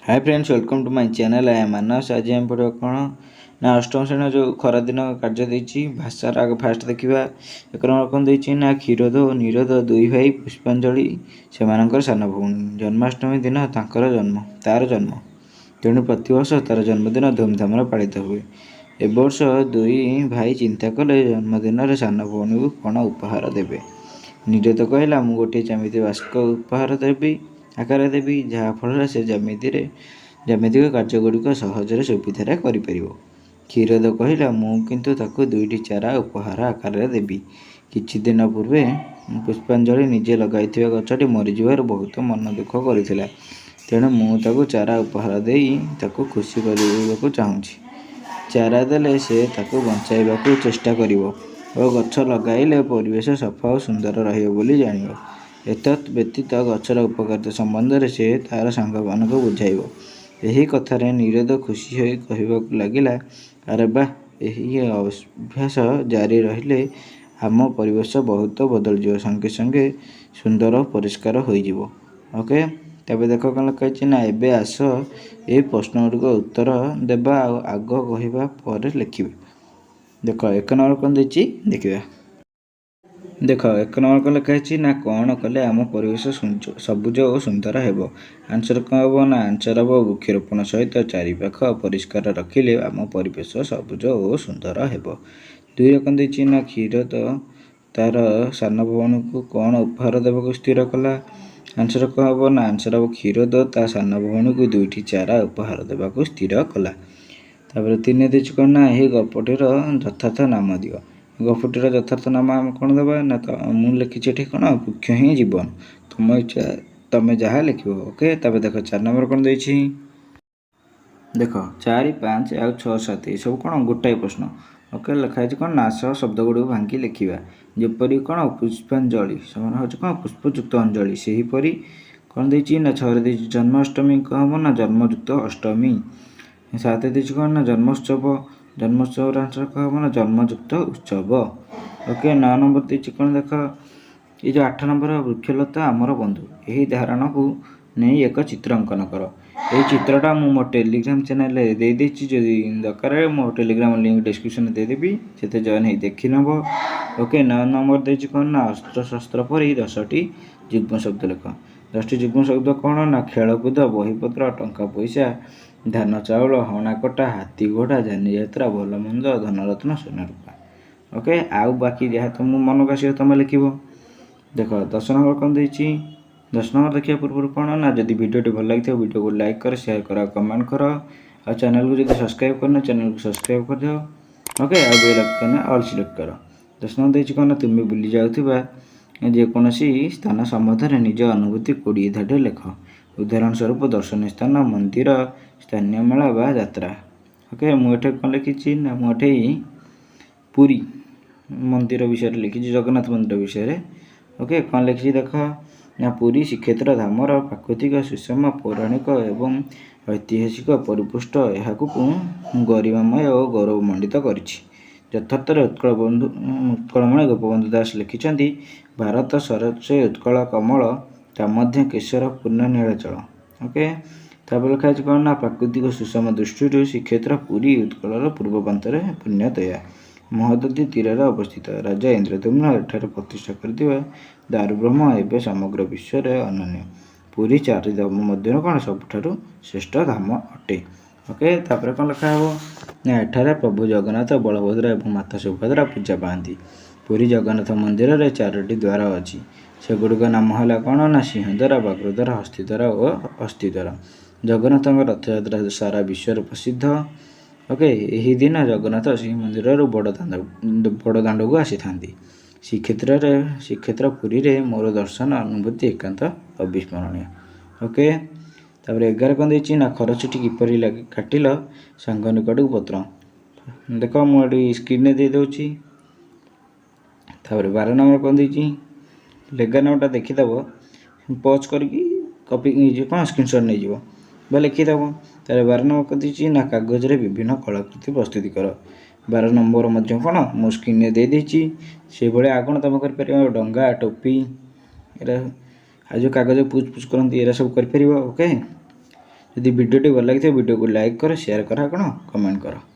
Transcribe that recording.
Hi friends, welcome to my channel. I am Manas. आज हम पढ़ा कौन ना अष्टम श्रेणी जो खरादिन कार्य देती भाषार आग फास्ट देखा। एक नंबर कौन देती ना क्षीरोद और निरोध दुई भाई पुष्पांजलि से सान भौणी। जन्माष्टमी दिन तार जन्म तेणु प्रतिवर्ष तार जन्मदिन धूमधाम पालित हुए। ए वर्ष दुई भाई चिंता कले जन्मदिन सान भौणी को कौन उपहार देवे। निरोध कहला मु गोटे जमिति बास्क उपहार देवी आकार देवी जहाँफल से ज्यामितिक कार्यगुड़िक सहजरे सुविधार कर। क्षीरोद कहला मु किंतु ताकू दुईटी चारा उपहार आकार देवी। किछि दिन पूर्वे पुष्पांजलि निजे लगाई गछटी मरीजर बहुत मन दुख करुला, तेणु मुझे चारा उपहार दे ताकू खुशी करने चाहूँगी। चारा देले से ताकू बचाइबाकू चेष्टा करिवो और गछ लगाइले परिवेश सफा और सुंदर रहिबो बोली जानिबो। एतत् व्यतीत गछर उपकारिता संबंध से तार सांग मान को बुझाइबो। यही कथार निरोध खुशी हो कहवाक लगिला, अरे बा, यही अभ्यास जारी रहिले आम परिवेश बहुत बदल जाव, संगे संगे सुंदर और परिष्कार हो। ओके, तबे देख कौन लिखाई ना एबे आस ये प्रश्न गुड़िक उत्तर देवा आग कहवा पर लिखिबे। देख एक नंबर कौन देछि देखिबा। देख एक नंबर कौन लिखाई ना कौन कले आम परिवेश सबुज और सुंदर हेबो। आंसर कौन हम ना आंसर हम वृक्षरोपण सहित चारिपाख परिष्कार रखिले आम परिवेश सबुज और सुंदर हेबो। दुई कौन देछि ना क्षीरोद तार सान भौणी को कौन उपहार देवाक स्थिर कला। आंसर कौन हम ना आंसर हम क्षीरोद ता सान भौणी को दुईटी चारा उपहार देवाक स्थिर कला। तापर तीन देछि कौन ना यही गपटीर यथार्थ नाम दियो। गपटीर यथार्थ नाम आम कौन देवा ना मु लिखी कौन वृक्ष ही जीवन, तुम इच्छा तुम जहाँ लिख। ओके, तबे देख चार नंबर कौन देछि। देख 4, 5 और 6, 7 ये सब कौन गोटाए प्रश्न। ओके, लिखाई कौन ना आस शब्द गुड़ भांगी लिखा। जपरी कौन पुष्पांजलि समान हो कौन पुष्पयुक्त अंजलि से कौन देछि ना 6 देछि जन्माष्टमी कौन हम ना जन्मयुक्त अष्टमी। 7 देछि कौन ना जन्मोत्सव, जन्मोत्सव आंसर कौन हम ना जन्मयुक्त उत्सव। ओके, 9 नंबर देछि कौन देख ये जो 8 नंबर वृक्षलता आमर बंधु, यही धारणा को नहीं एक चित्र अंकन कर। यही चित्रटा मु मो टेलीग्राम चैनल दे देछि, जदि दरकार मो टेलीग्राम लिंक डिस्क्रिप्शन दे देबी, से जॉइन हो देखि नब। ओके, 9 नंबर देछि कौन ना अस्त्र शस्त्र पर 10टी युग्म शब्द लिख। 10टी युग्म शब्द कौन ना खेलकूद, बहीपत्र, टंका पैसा, धान चाउल, हଣା कटा, हाथी घोड़ा, जानी यात्रा, भल मंद, धनरत्न, सोना रूपा। ओके, आउ बाकी जहाँ तुम मनक आस तुम लिख। देख 10 नंबर कौन देछि। 10 नंबर देखिए पूर्व कौन ना जदि वीडियो भल लगी वीडियो को लाइक कर, शेयर कर, कमेंट कर और चैनल को जब सब्सक्राइब करना चैनल को सब्सक्राइब कर दियो। ओके, आ बेल आइकन ऑल सिलेक्ट कर। 10 नंबर देछि कौन तुम बुली जाउथिबा जेकोसी स्थान सम्बन्ध में निज अनुभूति 20 धाड़े लेख। उदाहरण स्वरूप दर्शनीय स्थान, मंदिर, स्थानीय मेला बा यात्रा। ओके, मुझे कौन लिखी ना मुझे पुरी मंदिर विषय लिखी, जगन्नाथ मंदिर विषय। ओके, कौन लिखी देख ना पुरी श्रीक्षेत्र धामर प्राकृतिक सुषम पौराणिक एवं ऐतिहासिक परिपुष्ट यहाँ गरिमामय और गौरवमंडित करिछि। यथार्थरे उत्कलमणि गोपबंधु दास लिखिछन्ति, भारत सरसे उत्कल कमल तामध्य केशर पूर्ण नीलाचल। ओके, तापर लिखा कौन ना प्राकृतिक सुषम दृष्टि श्रीक्षेत्र पुरी उत्कलर पूर्व प्रांतरे पुण्यतया महोदधी तीर अवस्थित। राजा इंद्रद्युम्न एठारे प्रतिष्ठा करथिबा दारुब्रह्म एवं समग्र विश्व में अनन्य। पुरी 4 धाम मध्य कौन सबुठारु श्रेष्ठ धाम अटे। ओके, तापर कौन लिखा हो ना एठारे प्रभु जगन्नाथ, बलभद्र एवं माता सुभद्रा पूजा पाती। पुरी जगन्नाथ मंदिर में 4टी द्वार अच्छी, सेगुड़िक नाम है कौन ना सिंहद्वार, बाघद्वार, हस्तिद्वार और अस्थिद्वार। जगन्नाथ रथयात्रा सारा विश्व प्रसिद्ध। ओके, यही दिन जगन्नाथ श्रीमंदिर बड़ दाण्ड को आसी था। श्रीक्षेत्र पुरी रे मोर दर्शन अनुभूति एकांत अविस्मरणीय। ओके, तापर 11 कौन देछि ना खरचुटी किपरि काटिल सांग निकट पत्र। देख मुझे स्क्रीन दे दूँगी। तापर 12 नंबर कौन देछि 11 नंबरटा देखीदेव, पॉज करके कॉपी कौन स्क्रीनशॉट नहीं जीव बा लिखिदेव। तार 12 नंबर कौन देछि ना कागज रे विभिन्न कलाकृति प्रस्तुति कर। 12 नंबर मध्य कौन मो स्क्रीन दे देछि, से भाई आ कौन तुम कर डंगा, टोपी, एरा आज कागज पुच पुच करती एरा सब कर। ओके, ଯଦି ଭିଡ଼ିଓଟି ଭଲ ଲାଗିଥିବ ଭିଡ଼ିଓକୁ ଲାଇକ୍ କର, ସେୟାର କର, କ'ଣ କମେଣ୍ଟ କର।